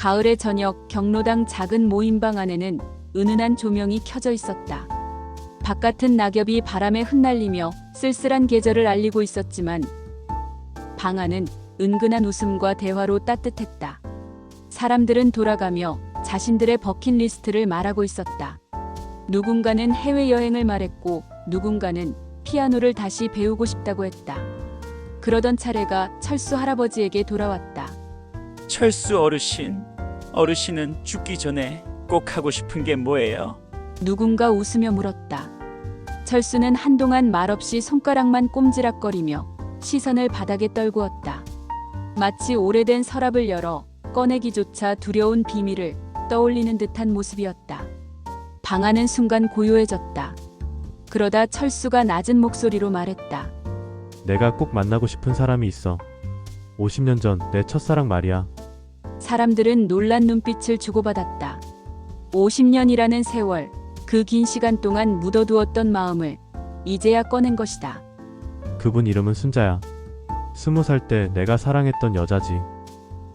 가을의 저녁 경로당 작은 모임방 안에는 은은한 조명이 켜져 있었다. 바깥은 낙엽이 바람에 흩날리며 쓸쓸한 계절을 알리고 있었지만 방 안은 은근한 웃음과 대화로 따뜻했다. 사람들은 돌아가며 자신들의 버킷리스트를 말하고 있었다. 누군가는 해외여행을 말했고 누군가는 피아노를 다시 배우고 싶다고 했다. 그러던 차례가 철수 할아버지에게 돌아왔다. 철수 어르신은 죽기 전에 꼭 하고 싶은 게 뭐예요? 누군가 웃으며 물었다. 철수는 한동안 말없이 손가락만 꼼지락거리며 시선을 바닥에 떨구었다. 마치 오래된 서랍을 열어 꺼내기조차 두려운 비밀을 떠올리는 듯한 모습이었다. 방 안은 순간 고요해졌다. 그러다 철수가 낮은 목소리로 말했다. 내가 꼭 만나고 싶은 사람이 있어. 50년 전 내 첫사랑 말이야. 사람들은 놀란 눈빛을 주고받았다. 50년이라는 세월, 그 긴 시간 동안 묻어두었던 마음을 이제야 꺼낸 것이다. 그분 이름은 순자야. 20살 때 내가 사랑했던 여자지.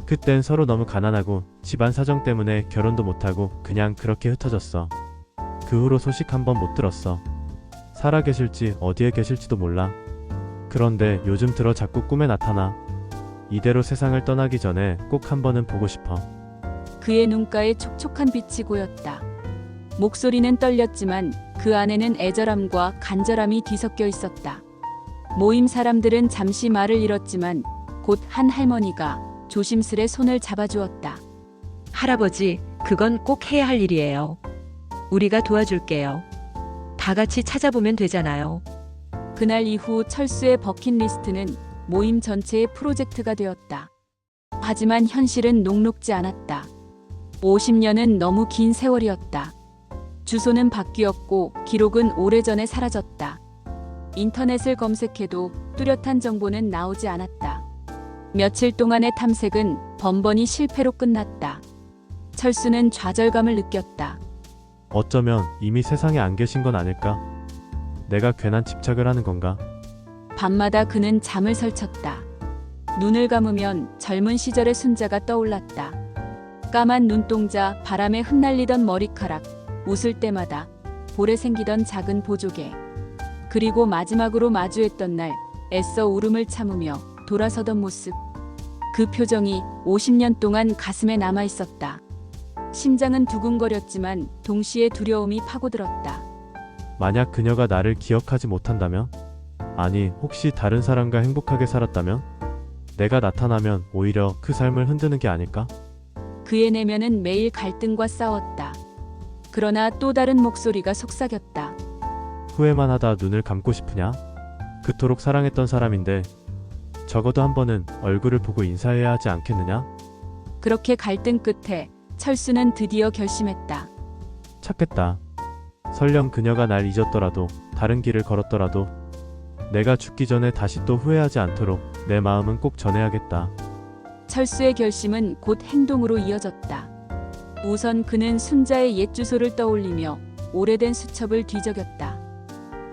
그땐 서로 너무 가난하고 집안 사정 때문에 결혼도 못하고 그냥 그렇게 흩어졌어. 그 후로 소식 한 번 못 들었어. 살아 계실지 어디에 계실지도 몰라. 그런데 요즘 들어 자꾸 꿈에 나타나. 이대로 세상을 떠나기 전에 꼭 한 번은 보고 싶어. 그의 눈가에 촉촉한 빛이 고였다. 목소리는 떨렸지만 그 안에는 애절함과 간절함이 뒤섞여 있었다. 모임 사람들은 잠시 말을 잃었지만 곧 한 할머니가 조심스레 손을 잡아주었다. 할아버지, 그건 꼭 해야 할 일이에요. 우리가 도와줄게요. 다 같이 찾아보면 되잖아요. 그날 이후 철수의 버킷리스트는 모임 전체의 프로젝트가 되었다. 하지만 현실은 녹록지 않았다. 50년은 너무 긴 세월이었다. 주소는 바뀌었고 기록은 오래전에 사라졌다. 인터넷을 검색해도 뚜렷한 정보는 나오지 않았다. 며칠 동안의 탐색은 번번이 실패로 끝났다. 철수는 좌절감을 느꼈다. 어쩌면 이미 세상에 안 계신 건 아닐까? 내가 괜한 집착을 하는 건가? 밤마다 그는 잠을 설쳤다. 눈을 감으면 젊은 시절의 순자가 떠올랐다. 까만 눈동자, 바람에 흩날리던 머리카락, 웃을 때마다 볼에 생기던 작은 보조개. 그리고 마지막으로 마주했던 날 애써 울음을 참으며 돌아서던 모습. 그 표정이 50년 동안 가슴에 남아 있었다. 심장은 두근거렸지만 동시에 두려움이 파고들었다. 만약 그녀가 나를 기억하지 못한다면? 아니, 혹시 다른 사람과 행복하게 살았다면? 내가 나타나면 오히려 그 삶을 흔드는 게 아닐까? 그의 내면은 매일 갈등과 싸웠다. 그러나 또 다른 목소리가 속삭였다. 후회만 하다 눈을 감고 싶으냐? 그토록 사랑했던 사람인데 적어도 한 번은 얼굴을 보고 인사해야 하지 않겠느냐? 그렇게 갈등 끝에 철수는 드디어 결심했다. 찾겠다. 설령 그녀가 날 잊었더라도 다른 길을 걸었더라도 내가 죽기 전에 다시 또 후회하지 않도록 내 마음은 꼭 전해야겠다. 철수의 결심은 곧 행동으로 이어졌다. 우선 그는 순자의 옛 주소를 떠올리며 오래된 수첩을 뒤적였다.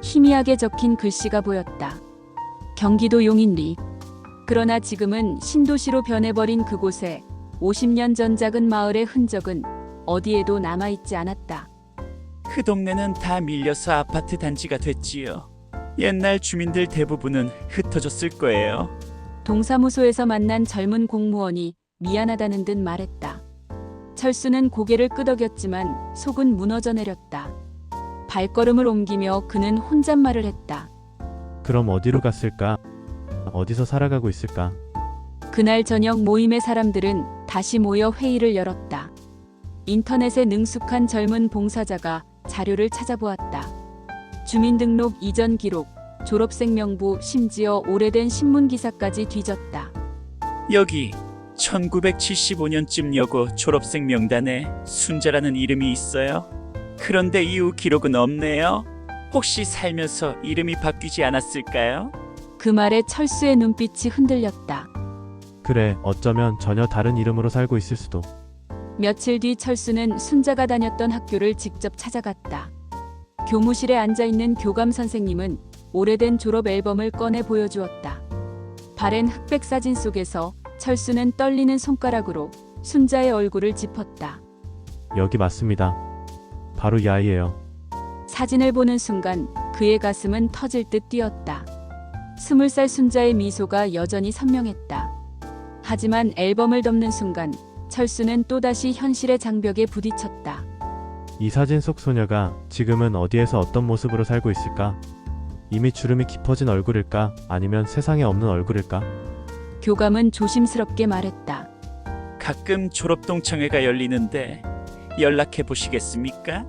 희미하게 적힌 글씨가 보였다. 경기도 용인리. 그러나 지금은 신도시로 변해버린 그곳에 50년 전 작은 마을의 흔적은 어디에도 남아있지 않았다. 그 동네는 다 밀려서 아파트 단지가 됐지요. 옛날 주민들 대부분은 흩어졌을 거예요. 동사무소에서 만난 젊은 공무원이 미안하다는 듯 말했다. 철수는 고개를 끄덕였지만 속은 무너져 내렸다. 발걸음을 옮기며 그는 혼잣말을 했다. 그럼 어디로 갔을까? 어디서 살아가고 있을까? 그날 저녁 모임의 사람들은 다시 모여 회의를 열었다. 인터넷에 능숙한 젊은 봉사자가 자료를 찾아보았다. 주민등록 이전 기록, 졸업생 명부, 심지어 오래된 신문 기사까지 뒤졌다. 여기 1975년쯤 여고 졸업생 명단에 순자라는 이름이 있어요. 그런데 이후 기록은 없네요. 혹시 살면서 이름이 바뀌지 않았을까요? 그 말에 철수의 눈빛이 흔들렸다. 그래, 어쩌면 전혀 다른 이름으로 살고 있을 수도. 며칠 뒤 철수는 순자가 다녔던 학교를 직접 찾아갔다. 교무실에 앉아있는 교감 선생님은 오래된 졸업 앨범을 꺼내 보여주었다. 바랜 흑백 사진 속에서 철수는 떨리는 손가락으로 순자의 얼굴을 짚었다. 여기 맞습니다. 바로 이 아이예요. 사진을 보는 순간 그의 가슴은 터질 듯 뛰었다. 20살 순자의 미소가 여전히 선명했다. 하지만 앨범을 덮는 순간 철수는 또다시 현실의 장벽에 부딪혔다. 이 사진 속 소녀가 지금은 어디에서 어떤 모습으로 살고 있을까? 이미 주름이 깊어진 얼굴일까? 아니면 세상에 없는 얼굴일까? 교감은 조심스럽게 말했다. 가끔 졸업 동창회가 열리는데 연락해 보시겠습니까?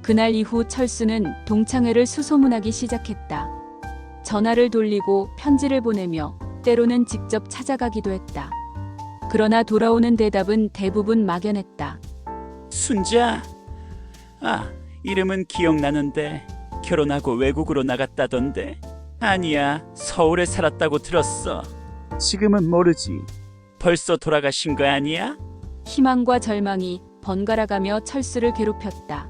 그날 이후 철수는 동창회를 수소문하기 시작했다. 전화를 돌리고 편지를 보내며 때로는 직접 찾아가기도 했다. 그러나 돌아오는 대답은 대부분 막연했다. 순자. 이름은 기억나는데 결혼하고 외국으로 나갔다던데. 아니야, 서울에 살았다고 들었어. 지금은 모르지. 벌써 돌아가신 거 아니야? 희망과 절망이 번갈아가며 철수를 괴롭혔다.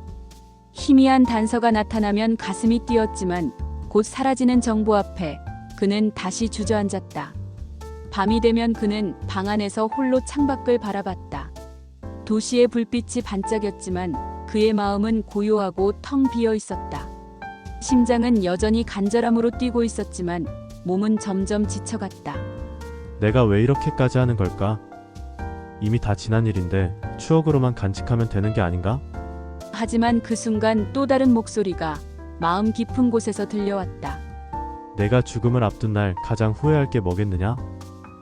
희미한 단서가 나타나면 가슴이 뛰었지만 곧 사라지는 정보 앞에 그는 다시 주저앉았다. 밤이 되면 그는 방 안에서 홀로 창밖을 바라봤다. 도시의 불빛이 반짝였지만 그의 마음은 고요하고 텅 비어 있었다. 심장은 여전히 간절함으로 뛰고 있었지만 몸은 점점 지쳐갔다. 내가 왜 이렇게까지 하는 걸까? 이미 다 지난 일인데 추억으로만 간직하면 되는 게 아닌가? 하지만 그 순간 또 다른 목소리가 마음 깊은 곳에서 들려왔다. 내가 죽음을 앞둔 날 가장 후회할 게 뭐겠느냐?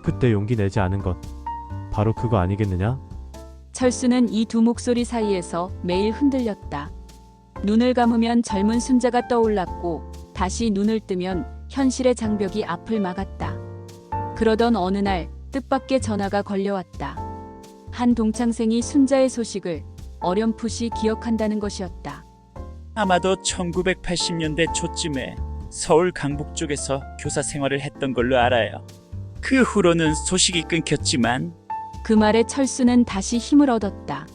그때 용기 내지 않은 것. 바로 그거 아니겠느냐? 철수는 이 두 목소리 사이에서 매일 흔들렸다. 눈을 감으면 젊은 순자가 떠올랐고 다시 눈을 뜨면 현실의 장벽이 앞을 막았다. 그러던 어느 날 뜻밖의 전화가 걸려왔다. 한 동창생이 순자의 소식을 어렴풋이 기억한다는 것이었다. 아마도 1980년대 초쯤에 서울 강북 쪽에서 교사 생활을 했던 걸로 알아요. 그 후로는 소식이 끊겼지만 그 말에 철수는 다시 힘을 얻었다.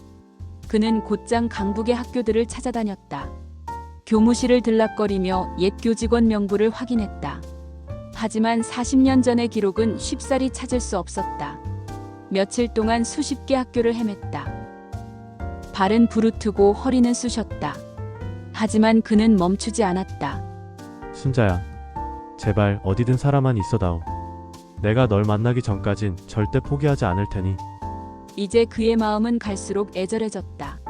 그는 곧장 강북의 학교들을 찾아다녔다. 교무실을 들락거리며 옛 교직원 명부를 확인했다. 하지만 40년 전의 기록은 쉽사리 찾을 수 없었다. 며칠 동안 수십 개 학교를 헤맸다. 발은 부르트고 허리는 쑤셨다. 하지만 그는 멈추지 않았다. 순자야, 제발 어디든 살아만 있어다오. 내가 널 만나기 전까진 절대 포기하지 않을 테니. 이제 그의 마음은 갈수록 애절해졌다.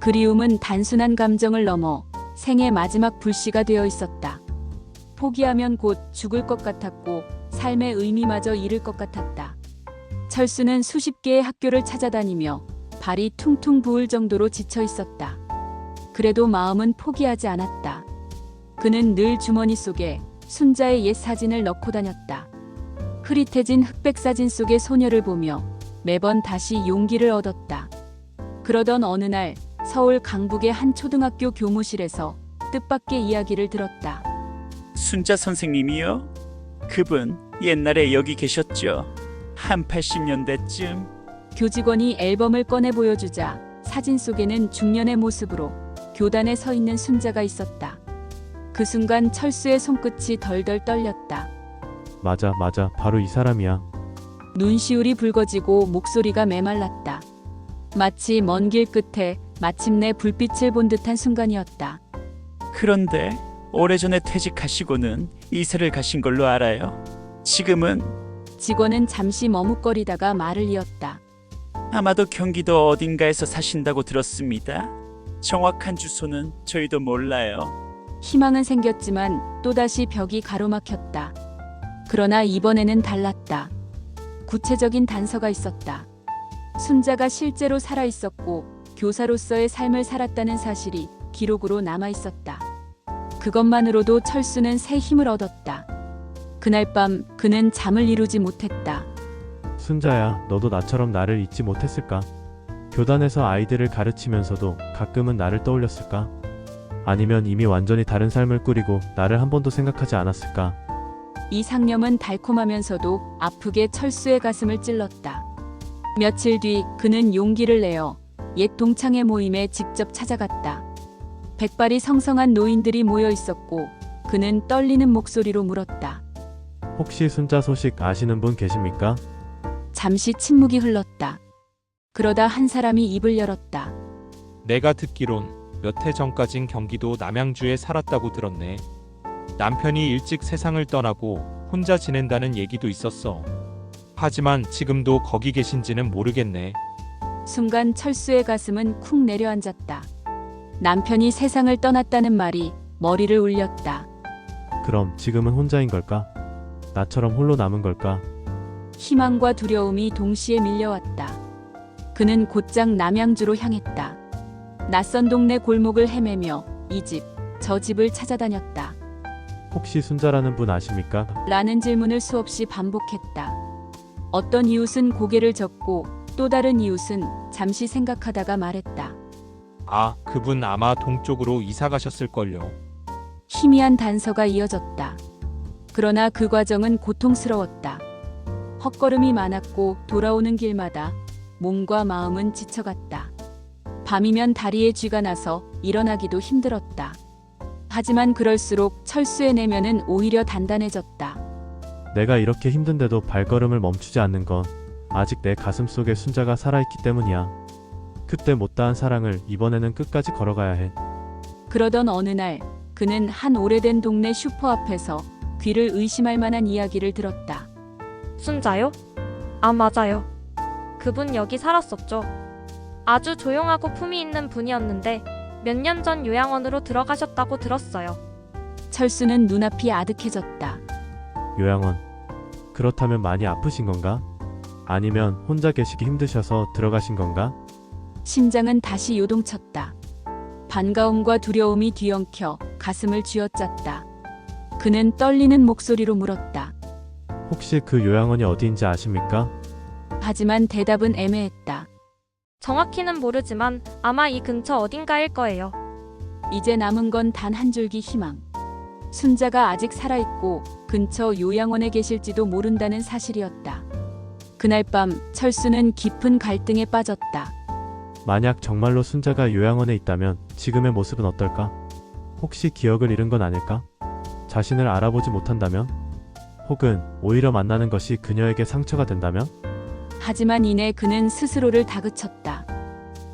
그리움은 단순한 감정을 넘어 생의 마지막 불씨가 되어 있었다. 포기하면 곧 죽을 것 같았고 삶의 의미마저 잃을 것 같았다. 철수는 수십 개의 학교를 찾아다니며 발이 퉁퉁 부을 정도로 지쳐 있었다. 그래도 마음은 포기하지 않았다. 그는 늘 주머니 속에 순자의 옛 사진을 넣고 다녔다. 흐릿해진 흑백 사진 속의 소녀를 보며 매번 다시 용기를 얻었다. 그러던 어느 날 서울 강북의 한 초등학교 교무실에서 뜻밖의 이야기를 들었다. 순자 선생님이요? 그분 옛날에 여기 계셨죠? 한 80년대쯤. 교직원이 앨범을 꺼내 보여주자 사진 속에는 중년의 모습으로 교단에 서 있는 순자가 있었다. 그 순간 철수의 손끝이 덜덜 떨렸다. 맞아, 바로 이 사람이야. 눈시울이 붉어지고 목소리가 메말랐다. 마치 먼 길 끝에 마침내 불빛을 본 듯한 순간이었다. 그런데 오래전에 퇴직하시고는 이사를 가신 걸로 알아요. 지금은 직원은 잠시 머뭇거리다가 말을 이었다. 아마도 경기도 어딘가에서 사신다고 들었습니다. 정확한 주소는 저희도 몰라요. 희망은 생겼지만 또다시 벽이 가로막혔다. 그러나 이번에는 달랐다. 구체적인 단서가 있었다. 순자가 실제로 살아 있었고 교사로서의 삶을 살았다는 사실이 기록으로 남아 있었다. 그것만으로도 철수는 새 힘을 얻었다. 그날 밤 그는 잠을 이루지 못했다. 순자야, 너도 나처럼 나를 잊지 못했을까? 교단에서 아이들을 가르치면서도 가끔은 나를 떠올렸을까? 아니면 이미 완전히 다른 삶을 꾸리고 나를 한 번도 생각하지 않았을까? 이 상념은 달콤하면서도 아프게 철수의 가슴을 찔렀다. 며칠 뒤 그는 용기를 내어 옛 동창회 모임에 직접 찾아갔다. 백발이 성성한 노인들이 모여 있었고 그는 떨리는 목소리로 물었다. 혹시 순자 소식 아시는 분 계십니까? 잠시 침묵이 흘렀다. 그러다 한 사람이 입을 열었다. 내가 듣기론 몇 해 전까진 경기도 남양주에 살았다고 들었네. 남편이 일찍 세상을 떠나고 혼자 지낸다는 얘기도 있었어. 하지만 지금도 거기 계신지는 모르겠네. 순간 철수의 가슴은 쿵 내려앉았다. 남편이 세상을 떠났다는 말이 머리를 울렸다. 그럼 지금은 혼자인 걸까? 나처럼 홀로 남은 걸까? 희망과 두려움이 동시에 밀려왔다. 그는 곧장 남양주로 향했다. 낯선 동네 골목을 헤매며 이 집, 저 집을 찾아다녔다. 혹시 순자라는 분 아십니까? 라는 질문을 수없이 반복했다. 어떤 이웃은 고개를 젓고 또 다른 이웃은 잠시 생각하다가 말했다. 아, 그분 아마 동쪽으로 이사 가셨을걸요. 희미한 단서가 이어졌다. 그러나 그 과정은 고통스러웠다. 헛걸음이 많았고 돌아오는 길마다 몸과 마음은 지쳐갔다. 밤이면 다리에 쥐가 나서 일어나기도 힘들었다. 하지만 그럴수록 철수의 내면은 오히려 단단해졌다. 내가 이렇게 힘든데도 발걸음을 멈추지 않는 건 아직 내 가슴 속에 순자가 살아있기 때문이야. 그때 못다한 사랑을 이번에는 끝까지 걸어가야 해. 그러던 어느 날 그는 한 오래된 동네 슈퍼 앞에서 귀를 의심할 만한 이야기를 들었다. 순자요? 아, 맞아요. 그분 여기 살았었죠. 아주 조용하고 품이 있는 분이었는데 몇 년 전 요양원으로 들어가셨다고 들었어요. 철수는 눈앞이 아득해졌다. 요양원. 그렇다면 많이 아프신 건가? 아니면 혼자 계시기 힘드셔서 들어가신 건가? 심장은 다시 요동쳤다. 반가움과 두려움이 뒤엉켜 가슴을 쥐어짰다. 그는 떨리는 목소리로 물었다. 혹시 그 요양원이 어디인지 아십니까? 하지만 대답은 애매했다. 정확히는 모르지만 아마 이 근처 어딘가일 거예요. 이제 남은 건 단 한 줄기 희망. 순자가 아직 살아있고 근처 요양원에 계실지도 모른다는 사실이었다. 그날 밤 철수는 깊은 갈등에 빠졌다. 만약 정말로 순자가 요양원에 있다면 지금의 모습은 어떨까? 혹시 기억을 잃은 건 아닐까? 자신을 알아보지 못한다면? 혹은 오히려 만나는 것이 그녀에게 상처가 된다면? 하지만 이내 그는 스스로를 다그쳤다.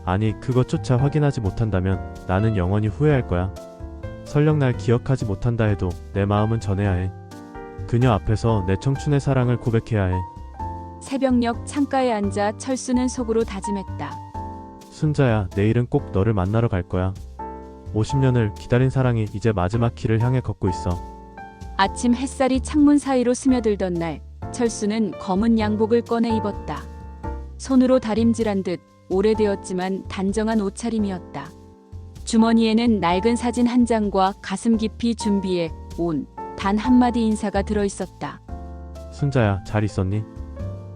아니, 그것조차 확인하지 못한다면 나는 영원히 후회할 거야. 설령 날 기억하지 못한다 해도 내 마음은 전해야 해. 그녀 앞에서 내 청춘의 사랑을 고백해야 해. 새벽녘 창가에 앉아 철수는 속으로 다짐했다. 순자야, 내일은 꼭 너를 만나러 갈 거야. 50년을 기다린 사랑이 이제 마지막 길을 향해 걷고 있어. 아침 햇살이 창문 사이로 스며들던 날 철수는 검은 양복을 꺼내 입었다. 손으로 다림질한 듯 오래되었지만 단정한 옷차림이었다. 주머니에는 낡은 사진 한 장과 가슴 깊이 준비해 온 단 한마디 인사가 들어있었다. 순자야, 잘 있었니?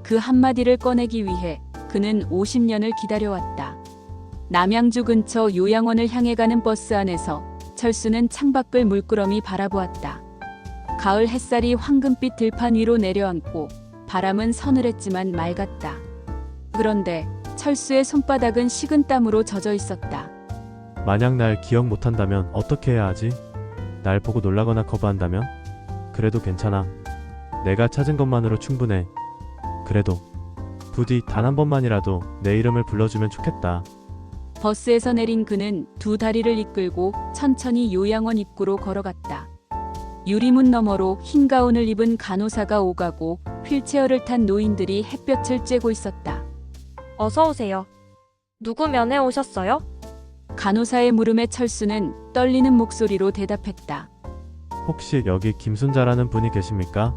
그 한마디를 꺼내기 위해 그는 50년을 기다려왔다. 남양주 근처 요양원을 향해 가는 버스 안에서 철수는 창밖을 물끄러미 바라보았다. 가을 햇살이 황금빛 들판 위로 내려앉고 바람은 서늘했지만 맑았다. 그런데 철수의 손바닥은 식은땀으로 젖어 있었다. 만약 날 기억 못한다면 어떻게 해야 하지? 날 보고 놀라거나 거부한다면? 그래도 괜찮아. 내가 찾은 것만으로 충분해. 그래도 부디 단 한 번만이라도 내 이름을 불러주면 좋겠다. 버스에서 내린 그는 두 다리를 이끌고 천천히 요양원 입구로 걸어갔다. 유리문 너머로 흰 가운을 입은 간호사가 오가고 휠체어를 탄 노인들이 햇볕을 쬐고 있었다. 어서 오세요. 누구 면회 오셨어요? 간호사의 물음에 철수는 떨리는 목소리로 대답했다. 혹시 여기 김순자라는 분이 계십니까?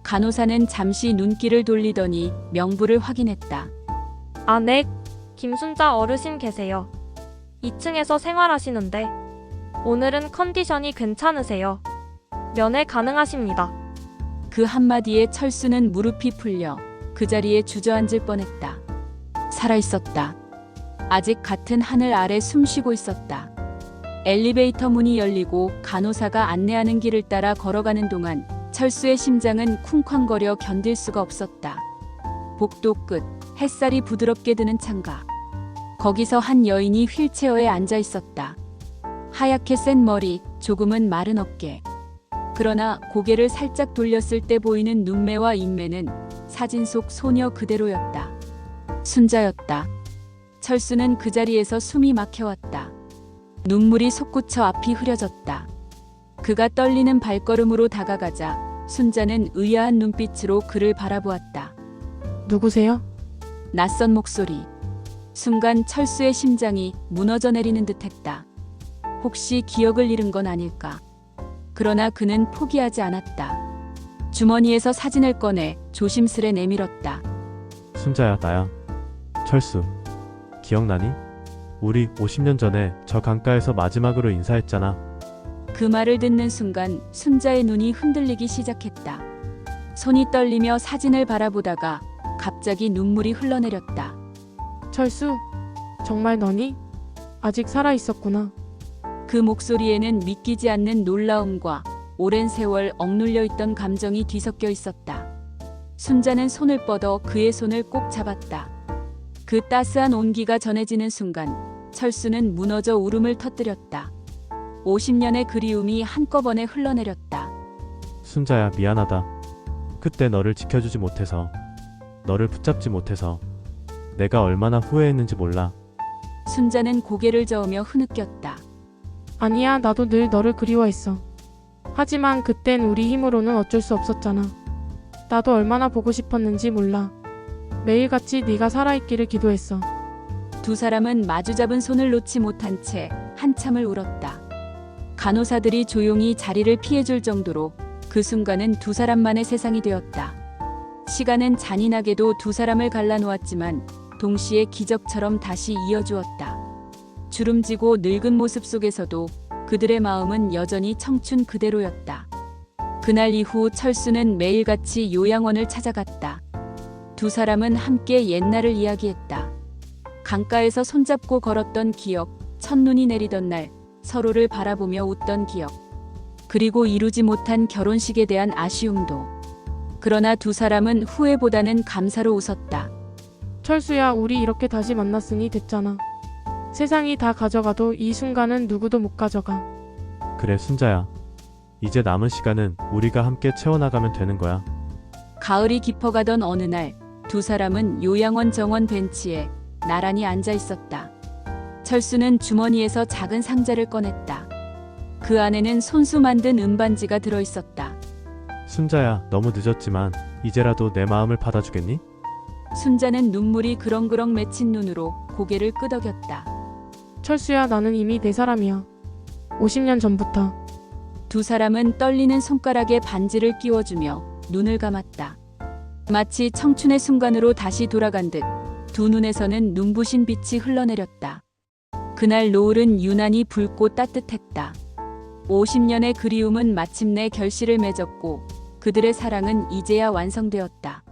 간호사는 잠시 눈길을 돌리더니 명부를 확인했다. 아, 네. 김순자 어르신 계세요. 2층에서 생활하시는데 오늘은 컨디션이 괜찮으세요. 면회 가능하십니다. 그 한마디에 철수는 무릎이 풀려 그 자리에 주저앉을 뻔했다. 살아있었다. 아직 같은 하늘 아래 숨쉬고 있었다. 엘리베이터 문이 열리고 간호사가 안내하는 길을 따라 걸어가는 동안 철수의 심장은 쿵쾅거려 견딜 수가 없었다. 복도 끝, 햇살이 부드럽게 드는 창가. 거기서 한 여인이 휠체어에 앉아 있었다. 하얗게 센 머리, 조금은 마른 어깨. 그러나 고개를 살짝 돌렸을 때 보이는 눈매와 인매는 사진 속 소녀 그대로였다. 순자였다. 철수는 그 자리에서 숨이 막혀왔다. 눈물이 솟구쳐 앞이 흐려졌다. 그가 떨리는 발걸음으로 다가가자 순자는 의아한 눈빛으로 그를 바라보았다. 누구세요? 낯선 목소리. 순간 철수의 심장이 무너져 내리는 듯했다. 혹시 기억을 잃은 건 아닐까? 그러나 그는 포기하지 않았다. 주머니에서 사진을 꺼내 조심스레 내밀었다. 순자야, 나야. 철수. 기억나니? 우리 50년 전에 저 강가에서 마지막으로 인사했잖아. 그 말을 듣는 순간 순자의 눈이 흔들리기 시작했다. 손이 떨리며 사진을 바라보다가 갑자기 눈물이 흘러내렸다. 철수, 정말 너니? 아직 살아 있었구나. 그 목소리에는 믿기지 않는 놀라움과 오랜 세월 억눌려 있던 감정이 뒤섞여 있었다. 순자는 손을 뻗어 그의 손을 꼭 잡았다. 그 따스한 온기가 전해지는 순간 철수는 무너져 울음을 터뜨렸다. 50년의 그리움이 한꺼번에 흘러내렸다. 순자야, 미안하다. 그때 너를 지켜주지 못해서, 너를 붙잡지 못해서 내가 얼마나 후회했는지 몰라. 순자는 고개를 저으며 흐느꼈다. 아니야, 나도 늘 너를 그리워했어. 하지만 그땐 우리 힘으로는 어쩔 수 없었잖아. 나도 얼마나 보고 싶었는지 몰라. 매일같이 네가 살아있기를 기도했어. 두 사람은 마주잡은 손을 놓지 못한 채 한참을 울었다. 간호사들이 조용히 자리를 피해줄 정도로 그 순간은 두 사람만의 세상이 되었다. 시간은 잔인하게도 두 사람을 갈라놓았지만 동시에 기적처럼 다시 이어주었다. 주름지고 늙은 모습 속에서도 그들의 마음은 여전히 청춘 그대로였다. 그날 이후 철수는 매일같이 요양원을 찾아갔다. 두 사람은 함께 옛날을 이야기했다. 강가에서 손잡고 걸었던 기억, 첫눈이 내리던 날 서로를 바라보며 웃던 기억, 그리고 이루지 못한 결혼식에 대한 아쉬움도. 그러나 두 사람은 후회보다는 감사로 웃었다. 철수야, 우리 이렇게 다시 만났으니 됐잖아. 세상이 다 가져가도 이 순간은 누구도 못 가져가. 그래, 순자야. 이제 남은 시간은 우리가 함께 채워나가면 되는 거야. 가을이 깊어가던 어느 날 두 사람은 요양원 정원 벤치에 나란히 앉아 있었다. 철수는 주머니에서 작은 상자를 꺼냈다. 그 안에는 손수 만든 음반지가 들어있었다. 순자야, 너무 늦었지만 이제라도 내 마음을 받아주겠니? 순자는 눈물이 그렁그렁 맺힌 눈으로 고개를 끄덕였다. 철수야, 나는 이미 내 사람이야. 50년 전부터. 두 사람은 떨리는 손가락에 반지를 끼워주며 눈을 감았다. 마치 청춘의 순간으로 다시 돌아간 듯 두 눈에서는 눈부신 빛이 흘러내렸다. 그날 노을은 유난히 붉고 따뜻했다. 50년의 그리움은 마침내 결실을 맺었고 그들의 사랑은 이제야 완성되었다.